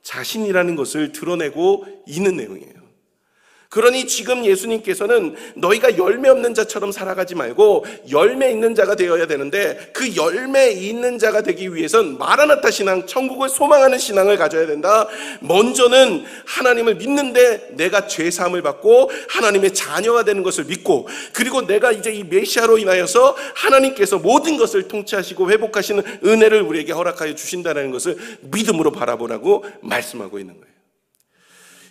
자신이라는 것을 드러내고 있는 내용이에요. 그러니 지금 예수님께서는 너희가 열매 없는 자처럼 살아가지 말고 열매 있는 자가 되어야 되는데, 그 열매 있는 자가 되기 위해선 마라나타 신앙, 천국을 소망하는 신앙을 가져야 된다. 먼저는 하나님을 믿는데 내가 죄 사함을 받고 하나님의 자녀가 되는 것을 믿고, 그리고 내가 이제 이 메시아로 인하여서 하나님께서 모든 것을 통치하시고 회복하시는 은혜를 우리에게 허락하여 주신다는 것을 믿음으로 바라보라고 말씀하고 있는 거예요.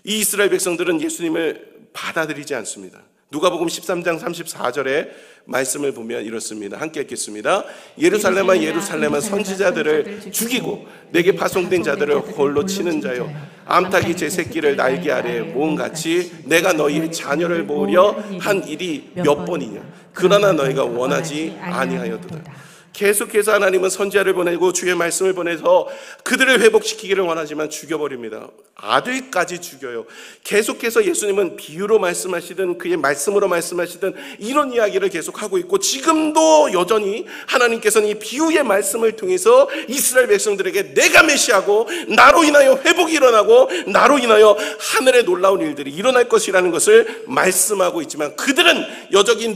이 이스라엘 백성들은 예수님을 받아들이지 않습니다. 누가복음 13장 34절에 말씀을 보면 이렇습니다. 함께 읽겠습니다. 예루살렘아 예루살렘아, 선지자들을 죽이고 내게 파송된 자들을 홀로 치는 자여, 암탉이 제 새끼를 날개 아래에 모은 같이 내가 너희의 자녀를 모으려 한 일이 몇 번이냐. 그러나 너희가 원하지 아니하였도다. 계속해서 하나님은 선지자를 보내고 주의 말씀을 보내서 그들을 회복시키기를 원하지만 죽여버립니다. 아들까지 죽여요. 계속해서 예수님은 비유로 말씀하시든 그의 말씀으로 말씀하시든 이런 이야기를 계속하고 있고, 지금도 여전히 하나님께서는 이 비유의 말씀을 통해서 이스라엘 백성들에게 내가 메시아고 나로 인하여 회복이 일어나고 나로 인하여 하늘의 놀라운 일들이 일어날 것이라는 것을 말씀하고 있지만, 그들은 여전히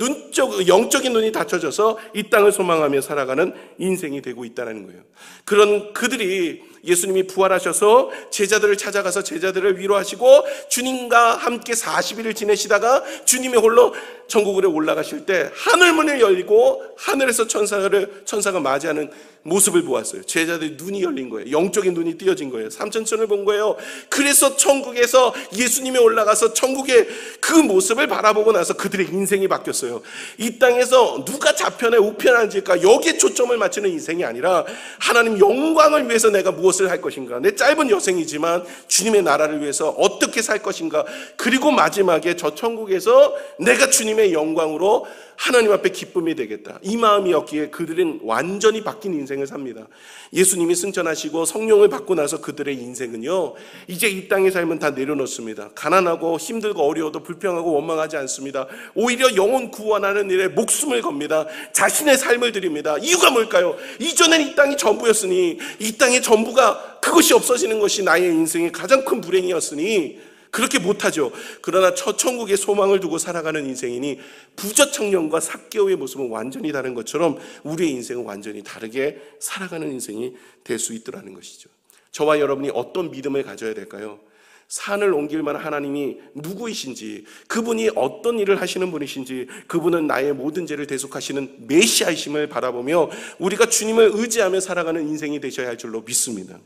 영적인 눈이 닫혀져서 이 땅을 소망하며 살아가는 인생이 되고 있다는 거예요. 그런 그들이 예수님이 부활하셔서 제자들을 찾아가서 제자들을 위로하시고 주님과 함께 40일을 지내시다가 주님이 홀로 천국으로 올라가실 때 하늘문을 열리고 하늘에서 천사가 맞이하는 모습을 보았어요. 제자들이 눈이 열린 거예요. 영적인 눈이 띄어진 거예요. 삼천천을 본 거예요. 그래서 천국에서 예수님이 올라가서 천국의 그 모습을 바라보고 나서 그들의 인생이 바뀌었어요. 이 땅에서 누가 좌편에 우편에 앉을까, 여기에 초점을 맞추는 인생이 아니라 하나님 영광을 위해서 내가 무엇을 할 것인가, 내 짧은 여생이지만 주님의 나라를 위해서 어떻게 살 것인가, 그리고 마지막에 저 천국에서 내가 주님의 영광으로 하나님 앞에 기쁨이 되겠다, 이 마음이었기에 그들은 완전히 바뀐 인생을 삽니다. 예수님이 승천하시고 성령을 받고 나서 그들의 인생은요, 이제 이 땅의 삶은 다 내려놓습니다. 가난하고 힘들고 어려워도 불평하고 원망하지 않습니다. 오히려 영혼 구원하는 일에 목숨을 겁니다. 자신의 삶을 드립니다. 이유가 뭘까요? 이전엔 이 땅이 전부였으니, 이 땅의 전부가 그것이 없어지는 것이 나의 인생의 가장 큰 불행이었으니 그렇게 못하죠. 그러나 첫 천국의 소망을 두고 살아가는 인생이니 부자 청년과 삭개오의 모습은 완전히 다른 것처럼 우리의 인생은 완전히 다르게 살아가는 인생이 될 수 있더라는 것이죠. 저와 여러분이 어떤 믿음을 가져야 될까요? 산을 옮길 만한 하나님이 누구이신지, 그분이 어떤 일을 하시는 분이신지, 그분은 나의 모든 죄를 대속하시는 메시아이심을 바라보며 우리가 주님을 의지하며 살아가는 인생이 되셔야 할 줄로 믿습니다.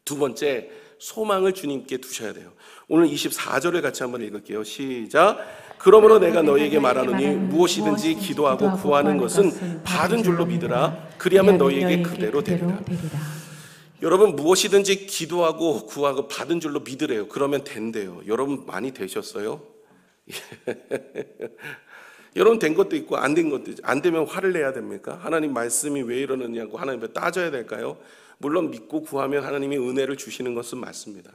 두 번째, 소망을 주님께 두셔야 돼요. 오늘 24절을 같이 한번 읽을게요. 시작. 그러므로 내가 너희에게 말하노니 무엇이든지 기도하고 구하는 것은 받은 줄로 믿으라. 그리하면 너희에게 그대로 되리라. 여러분, 무엇이든지 기도하고 구하고 받은 줄로 믿으래요. 그러면 된대요. 여러분 많이 되셨어요? 여러분 된 것도 있고 안 된 것도 있죠. 안 되면 화를 내야 됩니까? 하나님 말씀이 왜 이러느냐고 하나님께 따져야 될까요? 물론 믿고 구하면 하나님이 은혜를 주시는 것은 맞습니다.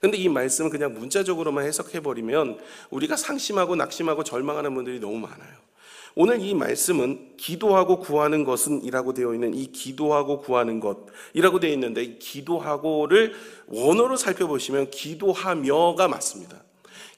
그런데 이 말씀은 그냥 문자적으로만 해석해버리면 우리가 상심하고 낙심하고 절망하는 분들이 너무 많아요. 오늘 이 말씀은 기도하고 구하는 것은 이라고 되어 있는 이 기도하고 구하는 것이라고 되어 있는데, 이 기도하고를 원어로 살펴보시면 기도하며가 맞습니다.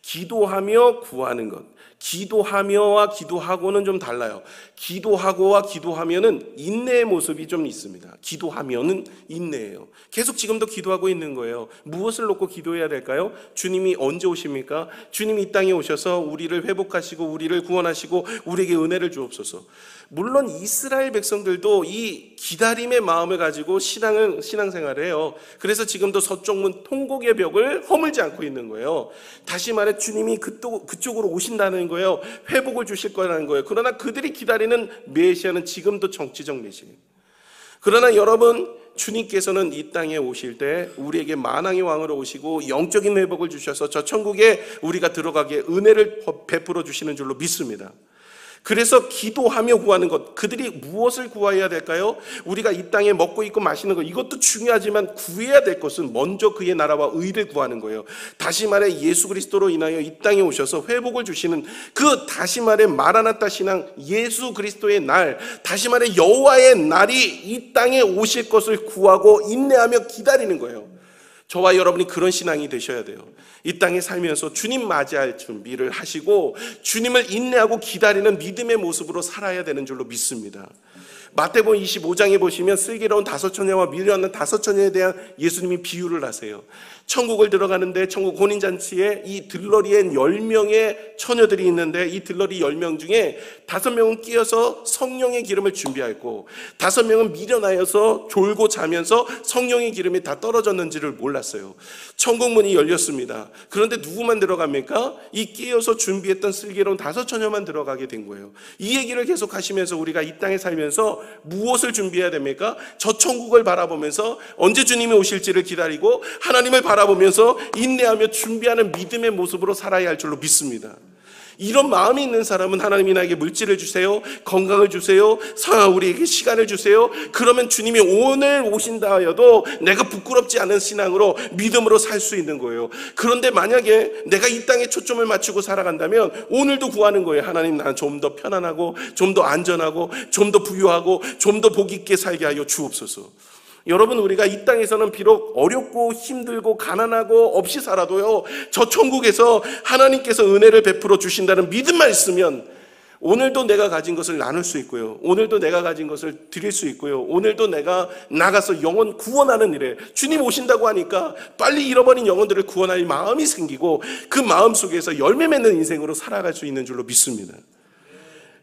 기도하며 구하는 것. 기도하며와 기도하고는 좀 달라요. 기도하고와 기도하면은 인내의 모습이 좀 있습니다. 기도하면은 인내예요. 계속 지금도 기도하고 있는 거예요. 무엇을 놓고 기도해야 될까요? 주님이 언제 오십니까? 주님이 이 땅에 오셔서 우리를 회복하시고 우리를 구원하시고 우리에게 은혜를 주옵소서. 물론 이스라엘 백성들도 이 기다림의 마음을 가지고 신앙생활을 해요. 그래서 지금도 서쪽문 통곡의 벽을 허물지 않고 있는 거예요. 다시 말해 주님이 그쪽으로 오신다는 거예요. 회복을 주실 거라는 거예요. 그러나 그들이 기다리는 메시아는 지금도 정치적 메시아예요. 그러나 여러분, 주님께서는 이 땅에 오실 때 우리에게 만왕의 왕으로 오시고 영적인 회복을 주셔서 저 천국에 우리가 들어가기에 은혜를 베풀어 주시는 줄로 믿습니다. 그래서 기도하며 구하는 것, 그들이 무엇을 구해야 될까요? 우리가 이 땅에 먹고 있고 마시는 것, 이것도 중요하지만 구해야 될 것은 먼저 그의 나라와 의를 구하는 거예요. 다시 말해 예수 그리스도로 인하여 이 땅에 오셔서 회복을 주시는 그, 다시 말해 마라나타 신앙, 예수 그리스도의 날, 다시 말해 여호와의 날이 이 땅에 오실 것을 구하고 인내하며 기다리는 거예요. 저와 여러분이 그런 신앙이 되셔야 돼요. 이 땅에 살면서 주님 맞이할 준비를 하시고 주님을 인내하고 기다리는 믿음의 모습으로 살아야 되는 줄로 믿습니다. 마태복음 25장에 보시면 슬기로운 5 처녀와 미련한 5 처녀에 대한 예수님이 비유를 하세요. 천국을 들어가는데 천국 혼인잔치에 이 들러리에 10명의 처녀들이 있는데 이 들러리 10명 중에 5명은 끼어서 성령의 기름을 준비했고 5명은 미련하여서 졸고 자면서 성령의 기름이 다 떨어졌는지를 몰랐어요. 천국 문이 열렸습니다. 그런데 누구만 들어갑니까? 이 끼어서 준비했던 슬기로운 5 처녀만 들어가게 된 거예요. 이 얘기를 계속 하시면서 우리가 이 땅에 살면서 무엇을 준비해야 됩니까? 저 천국을 바라보면서 언제 주님이 오실지를 기다리고 하나님을 바라보면서 인내하며 준비하는 믿음의 모습으로 살아야 할 줄로 믿습니다. 이런 마음이 있는 사람은 하나님이 나에게 물질을 주세요, 건강을 주세요, 우리에게 시간을 주세요. 그러면 주님이 오늘 오신다 하여도 내가 부끄럽지 않은 신앙으로 믿음으로 살 수 있는 거예요. 그런데 만약에 내가 이 땅에 초점을 맞추고 살아간다면 오늘도 구하는 거예요. 하나님, 나는 좀 더 편안하고 좀 더 안전하고 좀 더 부유하고 좀 더 복 있게 살게 하여 주옵소서. 여러분, 우리가 이 땅에서는 비록 어렵고 힘들고 가난하고 없이 살아도요, 저 천국에서 하나님께서 은혜를 베풀어 주신다는 믿음만 있으면 오늘도 내가 가진 것을 나눌 수 있고요, 오늘도 내가 가진 것을 드릴 수 있고요, 오늘도 내가 나가서 영혼 구원하는 일에, 주님 오신다고 하니까 빨리 잃어버린 영혼들을 구원할 마음이 생기고 그 마음 속에서 열매 맺는 인생으로 살아갈 수 있는 줄로 믿습니다.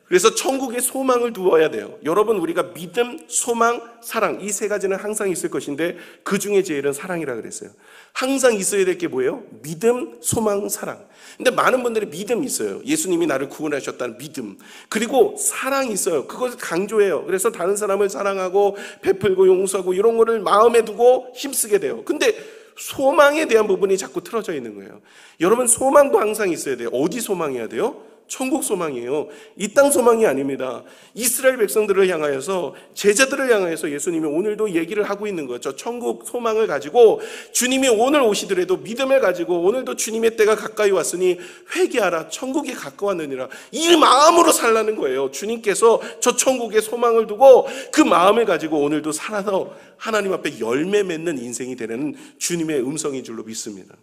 그래서 천국에 소망을 두어야 돼요. 여러분, 우리가 믿음, 소망, 사랑, 이 3가지는 항상 있을 것인데 그 중에 제일은 사랑이라 그랬어요. 항상 있어야 될 게 뭐예요? 믿음, 소망, 사랑. 근데 많은 분들이 믿음이 있어요. 예수님이 나를 구원하셨다는 믿음. 그리고 사랑이 있어요. 그것을 강조해요. 그래서 다른 사람을 사랑하고 베풀고 용서하고 이런 거를 마음에 두고 힘쓰게 돼요. 근데 소망에 대한 부분이 자꾸 틀어져 있는 거예요. 여러분, 소망도 항상 있어야 돼요. 어디 소망해야 돼요? 천국 소망이에요. 이 땅 소망이 아닙니다. 이스라엘 백성들을 향하여서, 제자들을 향하여서 예수님이 오늘도 얘기를 하고 있는 거죠. 천국 소망을 가지고 주님이 오늘 오시더라도 믿음을 가지고 오늘도 주님의 때가 가까이 왔으니 회개하라, 천국이 가까웠느니라, 이 마음으로 살라는 거예요. 주님께서 저 천국에 소망을 두고 그 마음을 가지고 오늘도 살아서 하나님 앞에 열매 맺는 인생이 되는 주님의 음성인 줄로 믿습니다.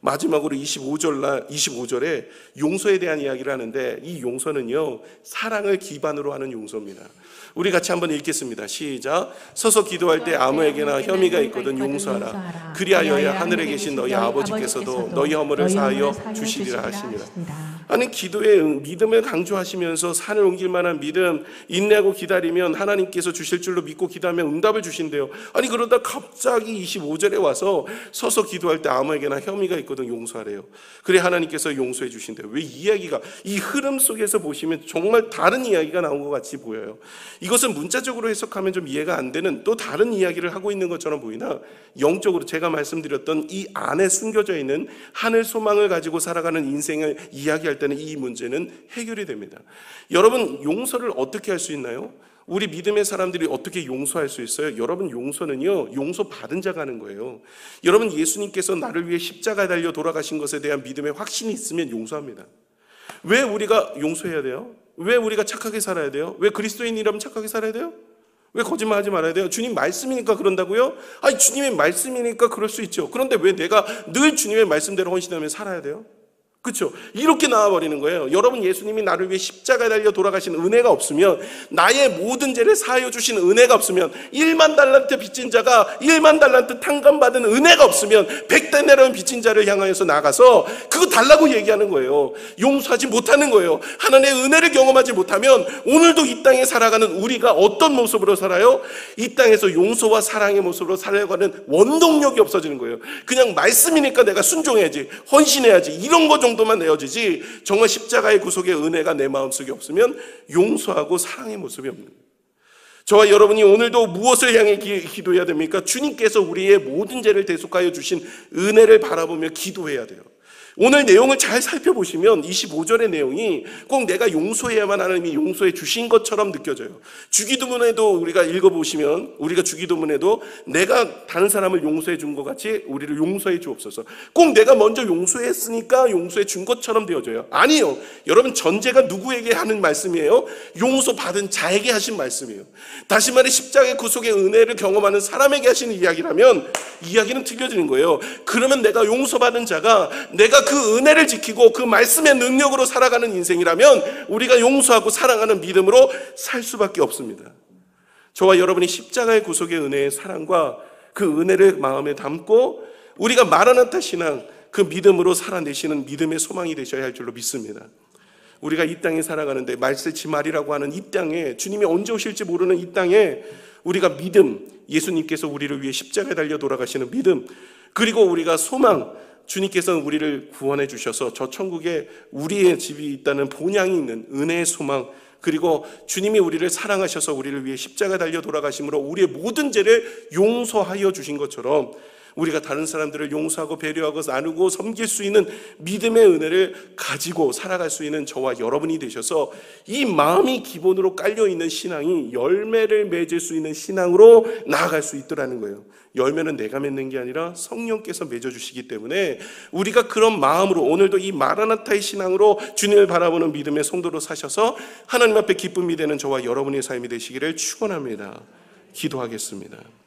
마지막으로 25절에 용서에 대한 이야기를 하는데, 이 용서는요, 사랑을 기반으로 하는 용서입니다. 우리 같이 한번 읽겠습니다. 시작. 서서 기도할 때 아무에게나 혐의가 있거든 용서하라. 그리하여야 하늘에 계신 너희 아버지께서도 너희 허물을 사하여 주시리라 하시니라. 아니, 기도에 믿음을 강조하시면서 산을 옮길 만한 믿음, 인내하고 기다리면 하나님께서 주실 줄로 믿고 기도하면 응답을 주신대요. 아니, 그러다 갑자기 25절에 와서 서서 기도할 때 아무에게나 혐의가 있거든 용서하래요. 그래 하나님께서 용서해 주신대요. 왜 이야기가, 이 흐름 속에서 보시면 정말 다른 이야기가 나온 것 같이 보여요. 이것은 문자적으로 해석하면 좀 이해가 안 되는 또 다른 이야기를 하고 있는 것처럼 보이나, 영적으로 제가 말씀드렸던 이 안에 숨겨져 있는 하늘 소망을 가지고 살아가는 인생을 이야기할 때는 이 문제는 해결이 됩니다. 여러분, 용서를 어떻게 할 수 있나요? 우리 믿음의 사람들이 어떻게 용서할 수 있어요? 여러분, 용서는요, 용서 받은 자가 하는 거예요. 여러분, 예수님께서 나를 위해 십자가에 달려 돌아가신 것에 대한 믿음의 확신이 있으면 용서합니다. 왜 우리가 용서해야 돼요? 왜 우리가 착하게 살아야 돼요? 왜 그리스도인이라면 착하게 살아야 돼요? 왜 거짓말하지 말아야 돼요? 주님 말씀이니까 그런다고요? 아니, 주님의 말씀이니까 그럴 수 있죠. 그런데 왜 내가 늘 주님의 말씀대로 헌신하며 살아야 돼요? 그렇죠? 이렇게 나와버리는 거예요. 여러분, 예수님이 나를 위해 십자가에 달려 돌아가신 은혜가 없으면, 나의 모든 죄를 사하여 주신 은혜가 없으면, 1만 달란트 빚진 자가 1만 달란트 탕감받은 은혜가 없으면 100데나리온 빚진 자를 향하여서 나가서 그거 달라고 얘기하는 거예요. 용서하지 못하는 거예요. 하나님의 은혜를 경험하지 못하면 오늘도 이 땅에 살아가는 우리가 어떤 모습으로 살아요? 이 땅에서 용서와 사랑의 모습으로 살아가는 원동력이 없어지는 거예요. 그냥 말씀이니까 내가 순종해야지, 헌신해야지, 이런 거 정도 정도만 내어지지 정말 십자가의 구속의 은혜가 내 마음속에 없으면 용서하고 사랑의 모습이 없는 거예요. 저와 여러분이 오늘도 무엇을 향해 기도해야 됩니까? 주님께서 우리의 모든 죄를 대속하여 주신 은혜를 바라보며 기도해야 돼요. 오늘 내용을 잘 살펴보시면 25절의 내용이 꼭 내가 용서해야만 하나님이 용서해 주신 것처럼 느껴져요. 주기도문에도 우리가 읽어보시면 우리가 주기도문에도 내가 다른 사람을 용서해 준 것 같이 우리를 용서해 주옵소서. 꼭 내가 먼저 용서했으니까 용서해 준 것처럼 되어져요. 아니요. 여러분, 전제가 누구에게 하는 말씀이에요? 용서받은 자에게 하신 말씀이에요. 다시 말해 십자가의 구속의 은혜를 경험하는 사람에게 하시는 이야기라면 이야기는 틀려지는 거예요. 그러면 내가 용서받은 자가 내가 그 은혜를 지키고 그 말씀의 능력으로 살아가는 인생이라면 우리가 용서하고 사랑하는 믿음으로 살 수밖에 없습니다. 저와 여러분이 십자가의 구속의 은혜의 사랑과 그 은혜를 마음에 담고 우리가 마라나타 신앙, 그 믿음으로 살아내시는 믿음의 소망이 되셔야 할 줄로 믿습니다. 우리가 이 땅에 살아가는데 말세지말이라고 하는 이 땅에, 주님이 언제 오실지 모르는 이 땅에 우리가 믿음, 예수님께서 우리를 위해 십자가에 달려 돌아가시는 믿음, 그리고 우리가 소망, 주님께서는 우리를 구원해 주셔서 저 천국에 우리의 집이 있다는 본향이 있는 은혜의 소망, 그리고 주님이 우리를 사랑하셔서 우리를 위해 십자가에 달려 돌아가심으로 우리의 모든 죄를 용서하여 주신 것처럼 우리가 다른 사람들을 용서하고 배려하고 나누고 섬길 수 있는 믿음의 은혜를 가지고 살아갈 수 있는 저와 여러분이 되셔서 이 마음이 기본으로 깔려있는 신앙이 열매를 맺을 수 있는 신앙으로 나아갈 수 있더라는 거예요. 열매는 내가 맺는 게 아니라 성령께서 맺어주시기 때문에 우리가 그런 마음으로 오늘도 이 마라나타의 신앙으로 주님을 바라보는 믿음의 성도로 사셔서 하나님 앞에 기쁨이 되는 저와 여러분의 삶이 되시기를 축원합니다. 기도하겠습니다.